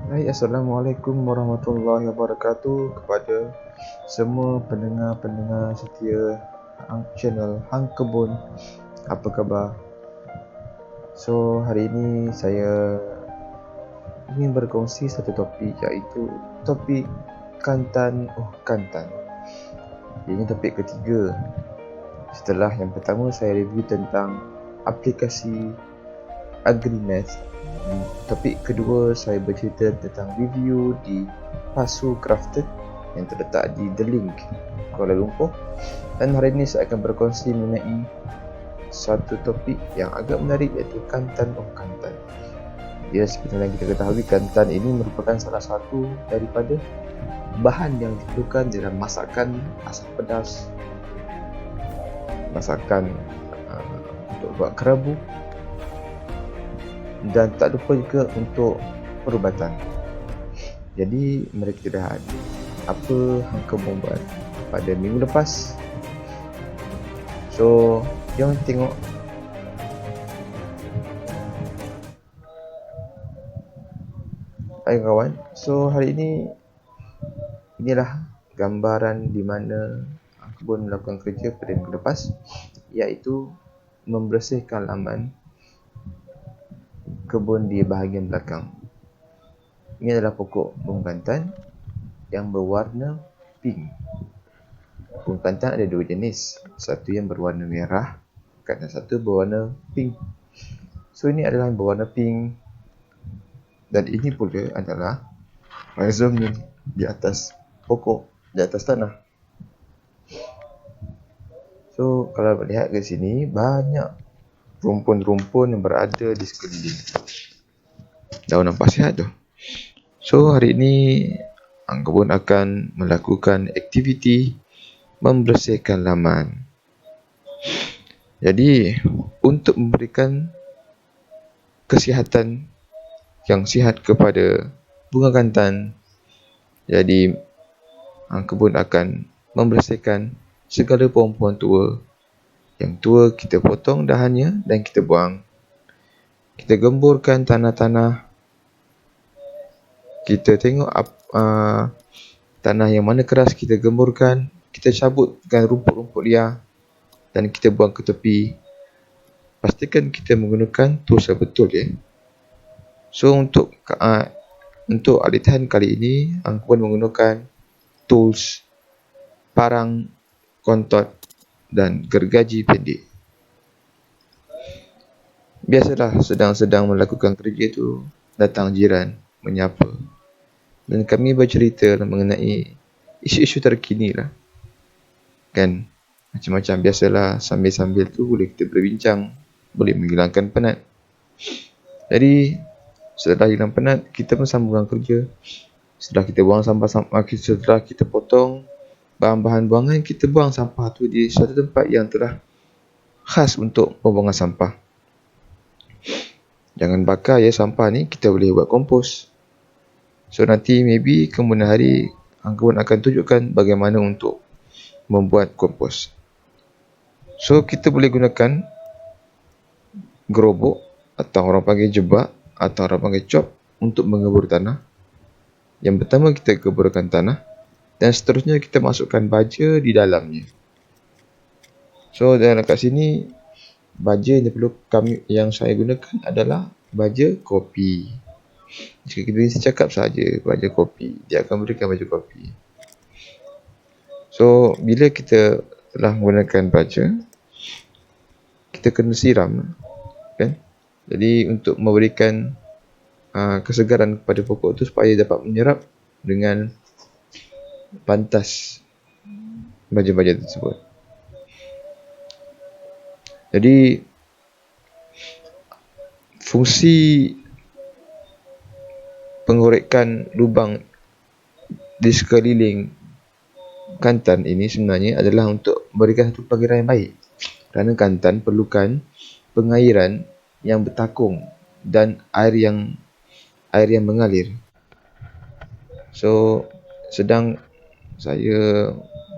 Hai, Assalamualaikum warahmatullahi wabarakatuh kepada semua pendengar-pendengar setia channel Hang Kebun. Apa khabar? So, hari ini saya ingin berkongsi satu topik, iaitu topik Kantan. Ini topik ketiga. Setelah yang pertama saya review tentang aplikasi AgriNest. Topik kedua saya bercerita tentang review di Pasu Crafted yang terletak di The Link, Kuala Lumpur. Dan hari ini saya akan berkongsi mengenai satu topik yang agak menarik, iaitu Kantan. Ya, seperti yang kita ketahui, Kantan ini merupakan salah satu daripada bahan yang diperlukan dalam masakan asam pedas, masakan untuk buat kerabu, dan tak lupa juga untuk perubatan. Jadi mari kita lihat apa Hang Kebun buat pada minggu lepas. So, jom tengok. Hai kawan, so hari ini inilah gambaran di mana Hang Kebun melakukan kerja pada minggu lepas, iaitu membersihkan laman kebun di bahagian belakang. Ini adalah pokok bunga kantan yang berwarna pink. Bunga kantan ada dua jenis, satu yang berwarna merah dan satu berwarna pink. So, ini adalah yang berwarna pink, dan ini pula adalah rhizome di atas pokok, di atas tanah. So, kalau melihat ke sini, banyak rumpun-rumpun yang berada di sekeliling. Daun nampak sihat tu. So, hari ini Hang Kebun akan melakukan aktiviti membersihkan laman. Jadi, untuk memberikan kesihatan yang sihat kepada bunga kantan, jadi Hang Kebun akan membersihkan segala pohon-pohon tua. Yang tua kita potong dahannya dan kita buang. Kita gemburkan tanah-tanah. Kita tengok tanah yang mana keras kita gemburkan. Kita cabutkan rumput-rumput liar dan kita buang ke tepi. Pastikan kita menggunakan tools yang betul, ya. So, untuk alih tahan kali ini, Hang Kebun menggunakan tools parang kontot dan gergaji pendek. Biasalah sedang melakukan kerja tu, datang jiran menyapa dan kami bercerita mengenai isu-isu terkini lah. Kan, macam-macam. Biasalah, sambil-sambil tu boleh kita berbincang, boleh menghilangkan penat. Jadi, setelah hilang penat, kita pun sambungkan kerja. Setelah kita buang sampah-sampah, setelah kita potong bahan-bahan buangan, kita buang sampah tu di suatu tempat yang telah khas untuk pembuangan sampah. Jangan bakar, ya, sampah ni. Kita boleh buat kompos. So, nanti maybe kemudian hari Hang Kebun akan tunjukkan bagaimana untuk membuat kompos. So, kita boleh gunakan gerobok, atau orang panggil jebak, atau orang panggil cop, untuk mengebur tanah. Yang pertama, kita geburkan tanah, dan seterusnya kita masukkan baja di dalamnya. So, dalam kat sini, baja yang saya gunakan adalah baja kopi. Jika kita cakap saja baja kopi, dia akan berikan baja kopi. So, bila kita telah menggunakan baja, kita kena siram, kan? Jadi, untuk memberikan kesegaran kepada pokok itu supaya dapat menyerap dengan pantas baja-baja tersebut. Jadi, fungsi pengorekan lubang di sekeliling kantan ini sebenarnya adalah untuk memberikan satu pengairan yang baik. Kerana kantan perlukan pengairan yang bertakung dan air yang mengalir. So, sedang saya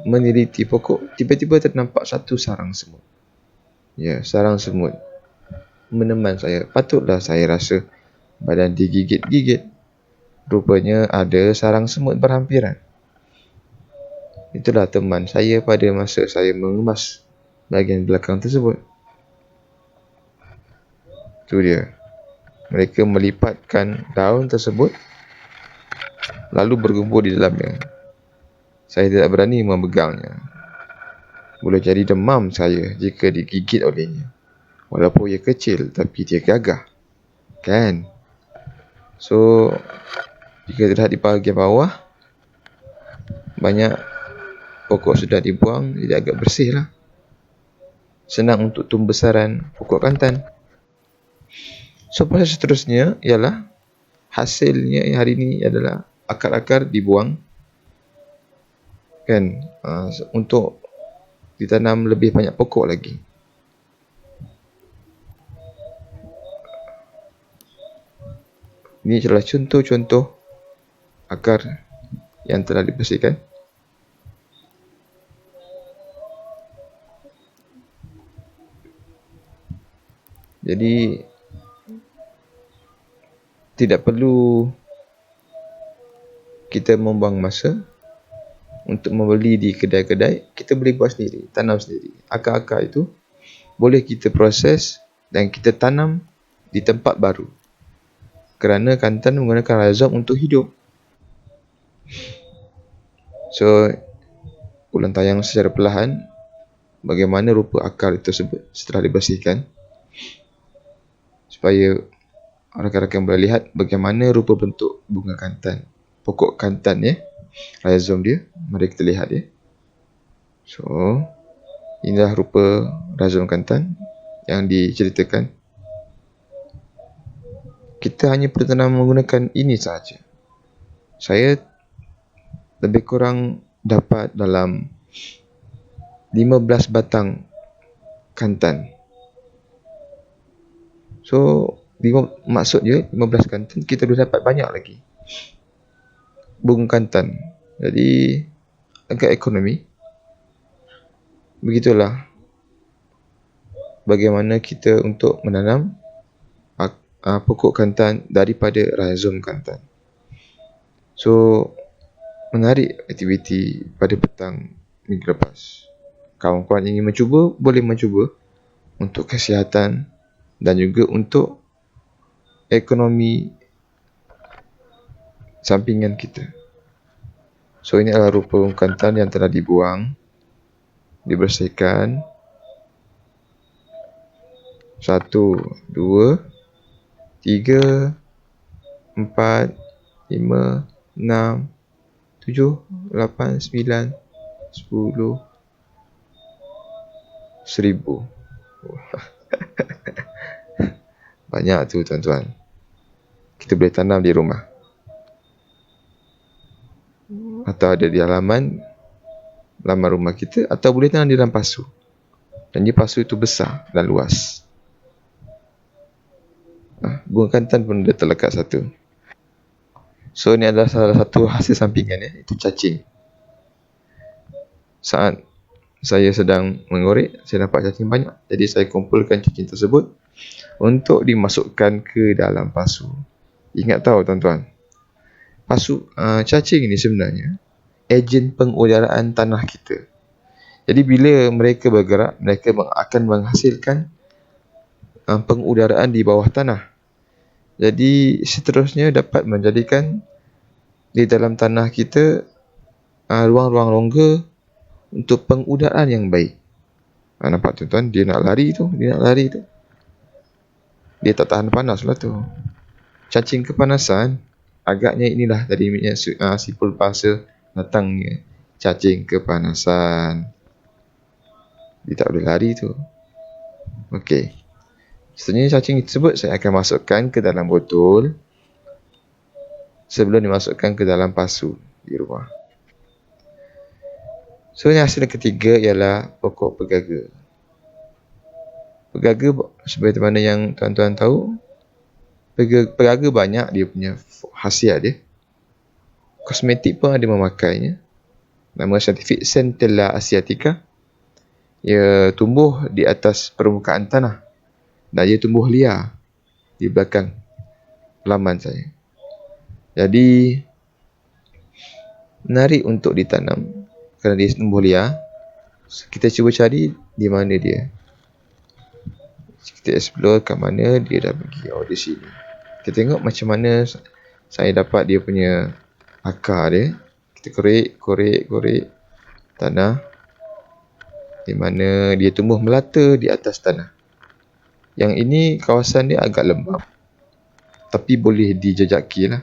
meneliti pokok, tiba-tiba ternampak satu sarang semut. Ya, sarang semut meneman saya. Patutlah saya rasa badan digigit-gigit. rupanya ada sarang semut berhampiran. Itulah teman saya pada masa saya mengemas bahagian belakang tersebut. Itu dia. Mereka melipatkan daun tersebut lalu berkumpul di dalamnya. Saya tidak berani memegangnya. Boleh jadi demam saya jika digigit olehnya. Walaupun ia kecil tapi dia gagah. Kan? So, jika terlihat di bahagian bawah, banyak pokok sudah dibuang, jadi agak bersih lah. Senang untuk tumbesaran pokok kantan. So, proses seterusnya ialah hasilnya hari ini adalah akar-akar dibuang. Kan? Untuk ditanam lebih banyak pokok lagi. Ini adalah contoh-contoh akar yang telah dibersihkan. Jadi tidak perlu kita membuang masa untuk membeli di kedai-kedai. Kita boleh buat sendiri, tanam sendiri. Akar-akar itu boleh kita proses dan kita tanam di tempat baru. Kerana kantan menggunakan rhizome untuk hidup. So, ulang tayang secara perlahan bagaimana rupa akar tersebut setelah dibersihkan, supaya rakan-rakan boleh lihat bagaimana rupa bentuk bunga kantan, pokok kantan ya, rhizome dia. Mari kita lihat ya. So, inilah rupa rhizome kantan yang diceritakan. Kita hanya perlu tanam menggunakan ini sahaja. Saya lebih kurang dapat dalam 15 batang kantan. So, maksud dia 15 kantan, kita boleh dapat banyak lagi bunga kantan. Jadi, agak ekonomi. Begitulah bagaimana kita untuk menanam pokok kantan daripada rhizome kantan. So, menarik aktiviti pada petang minggu lepas. Kawan-kawan ingin mencuba, boleh mencuba untuk kesihatan dan juga untuk ekonomi sampingan kita. So, ini adalah rupa kantan yang telah dibuang, dibersihkan. 1, 2, 3, 4, 5, 6, 7, 8, 9, 10, 1000. Banyak tu tuan-tuan. Kita boleh tanam di rumah. Atau ada di halaman rumah kita, atau boleh tanam di dalam pasu. Dan di pasu itu besar dan luas. Bunga kantan pun dah terlekat satu. So, ini adalah salah satu hasil sampingan ya, itu cacing. Saat saya sedang mengorek, saya dapat cacing banyak. Jadi saya kumpulkan cacing tersebut untuk dimasukkan ke dalam pasu. Ingat tahu tuan-tuan, pasu cacing ini sebenarnya ejen pengudaraan tanah kita. Jadi bila mereka bergerak, mereka akan menghasilkan pengudaraan di bawah tanah. Jadi seterusnya dapat menjadikan di dalam tanah kita ruang-ruang rongga untuk pengudaraan yang baik. Nampak tuan-tuan, dia nak lari tu. Dia tak tahan panas lah tu. Cacing kepanasan, agaknya inilah tadi simpul bahasa datangnya. Cacing kepanasan. Dia tak boleh lari tu. Okey. Seterusnya cacing tersebut saya akan masukkan ke dalam botol sebelum dimasukkan ke dalam pasu di rumah. So, hasil ketiga ialah pokok pegaga. Pegaga, seperti mana yang tuan-tuan tahu, pegaga banyak dia punya khasiat dia. Kosmetik pun ada memakainya. Nama saintifik Centella asiatica. Ia tumbuh di atas permukaan tanah dan ia tumbuh liar di belakang laman saya. Jadi menarik untuk ditanam kerana dia tumbuh liar. Kita cuba cari di mana dia. Kita explore kat mana dia dah pergi. Oh, di sini. Kita tengok macam mana saya dapat dia punya akar dia. Kita korek tanah di mana dia tumbuh melata di atas tanah. Yang ini kawasan dia agak lembap, tapi boleh dijajaki lah.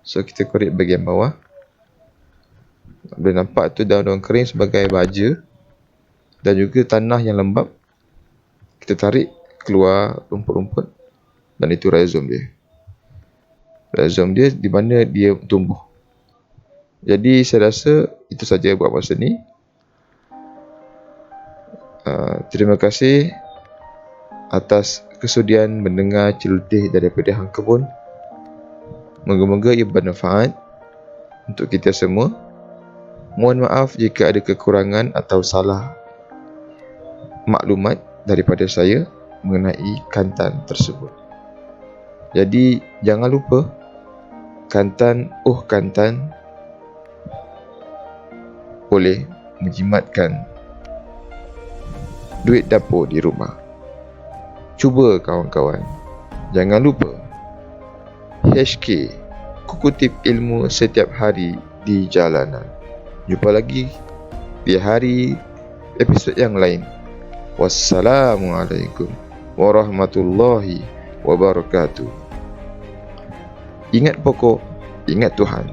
So kita korek bahagian bawah. Boleh nampak tu daun-daun kering sebagai baja, dan juga tanah yang lembap. Kita tarik keluar rumput-rumput, dan itu rhizome dia. Rhizome dia di mana dia tumbuh. Jadi saya rasa itu saja buat masa ni. Terima kasih atas kesudian mendengar celoteh daripada Hang Kebun. Moga-moga ia bermanfaat untuk kita semua. Mohon maaf jika ada kekurangan atau salah maklumat daripada saya mengenai kantan tersebut. Jadi jangan lupa kantan boleh menjimatkan duit dapur di rumah. Cuba kawan-kawan. Jangan lupa HK, kukutip ilmu setiap hari di jalanan. Jumpa lagi di hari episod yang lain. Wassalamualaikum warahmatullahi wabarakatuh. Ingat pokok, ingat Tuhan.